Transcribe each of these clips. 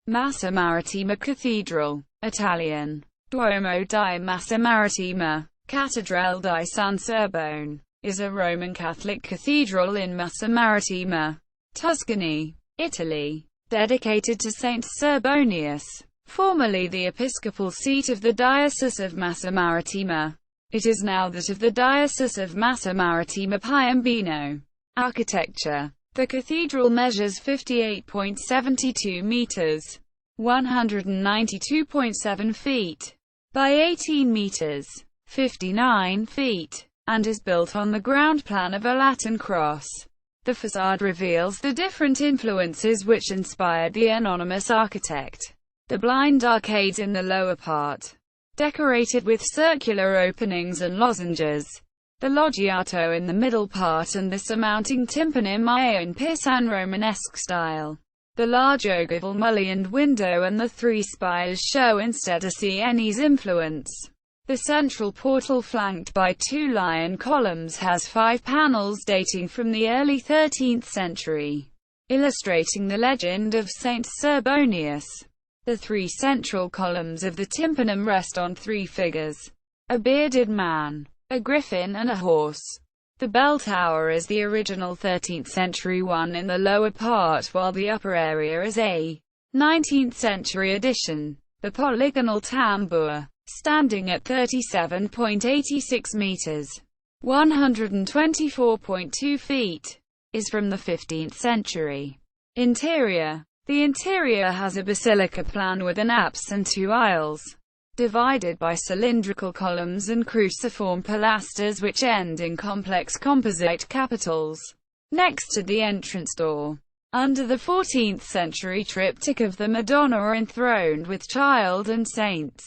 Massa Marittima Cathedral, Italian, Duomo di Massa Marittima Cathedral di San Cerbone, is a Roman Catholic cathedral in Massa Marittima, Tuscany, Italy, dedicated to Saint Cerbonius, formerly the episcopal seat of the Diocese of Massa Marittima. It is now that of the Diocese of Massa Marittima-Piombino. Architecture. The cathedral measures 58.72 meters, 192.7 feet, by 18 meters, 59 feet, and is built on the ground plan of a Latin cross. The facade reveals the different influences which inspired the anonymous architect. The blind arcades in the lower part, decorated with circular openings and lozenges. The loggiato in the middle part and the surmounting tympanum are in Pisan Romanesque style. The large ogival mullioned window and the three spires show instead a Sienese influence. The central portal, flanked by two lion columns, has 5 panels dating from the early 13th century, illustrating the legend of Saint Cerbonius. The 3 central columns of the tympanum rest on 3 figures: a bearded man, a griffin and a horse. The bell tower is the original 13th century one in the lower part, while the upper area is a 19th century addition. The polygonal tambour, standing at 37.86 meters, 124.2 feet, is from the 15th century. Interior. The interior has a basilica plan with an apse and 2 aisles, divided by cylindrical columns and cruciform pilasters which end in complex composite capitals. Next to the entrance door, under the 14th century triptych of the Madonna enthroned with child and saints,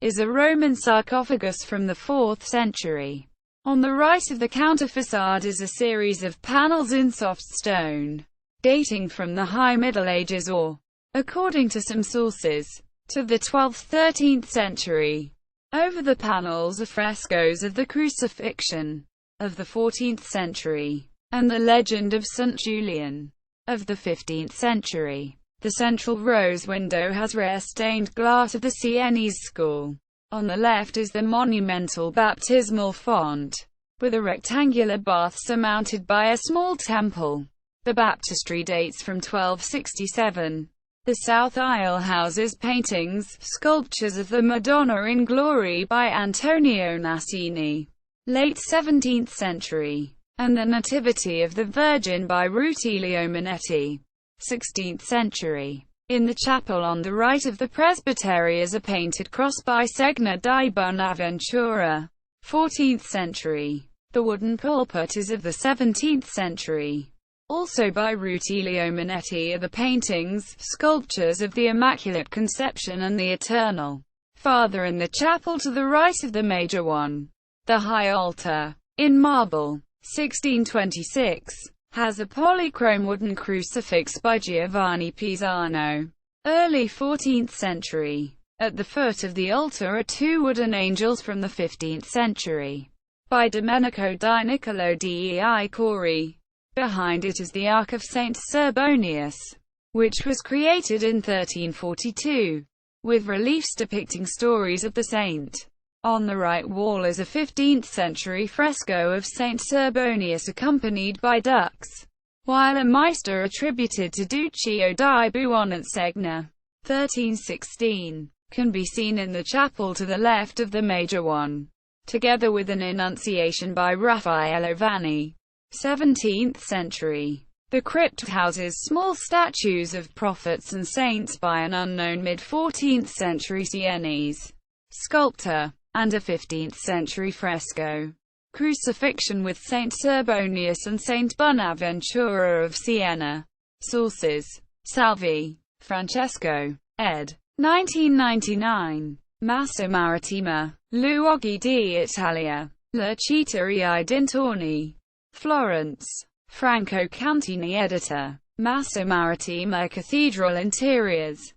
is a Roman sarcophagus from the 4th century. On the right of the counter-facade is a series of panels in soft stone, dating from the High Middle Ages or, according to some sources, to the 12th–13th century. Over the panels are frescoes of the Crucifixion, of the 14th century, and the Legend of St. Julian, of the 15th century. The central rose window has rare stained glass of the Sienese school. On the left is the monumental baptismal font, with a rectangular bath surmounted by a small temple. The baptistry dates from 1267. The south aisle houses paintings, sculptures of the Madonna in Glory by Antonio Nassini, late 17th century, and the Nativity of the Virgin by Rutilio Minetti, 16th century. In the chapel on the right of the presbytery is a painted cross by Segna di Bonaventura, 14th century. The wooden pulpit is of the 17th century. Also by Rutilio Minetti are the paintings, sculptures of the Immaculate Conception and the Eternal Father in the chapel to the right of the major one. The high altar, in marble, 1626, has a polychrome wooden crucifix by Giovanni Pisano, early 14th century. At the foot of the altar are 2 wooden angels from the 15th century, by Domenico di Niccolo dei Cori. Behind it is the Ark of Saint Cerbonius, which was created in 1342, with reliefs depicting stories of the saint. On the right wall is a 15th century fresco of Saint Cerbonius accompanied by ducks, while a Maester attributed to Duccio di Buonansegna, 1316, can be seen in the chapel to the left of the major one, together with an Annunciation by Raffaello Vanni, 17th century. The crypt houses small statues of prophets and saints by an unknown mid-14th century Sienese sculptor, and a 15th century fresco crucifixion with Saint Cerbonius and Saint Bonaventura of Siena. Sources: Salvi, Francesco, ed. 1999. Massa Marittima, Luoghi d'Italia, La Città e I Dintorni. Florence. Franco Cantini editor. Massa Marittima Cathedral Interiors.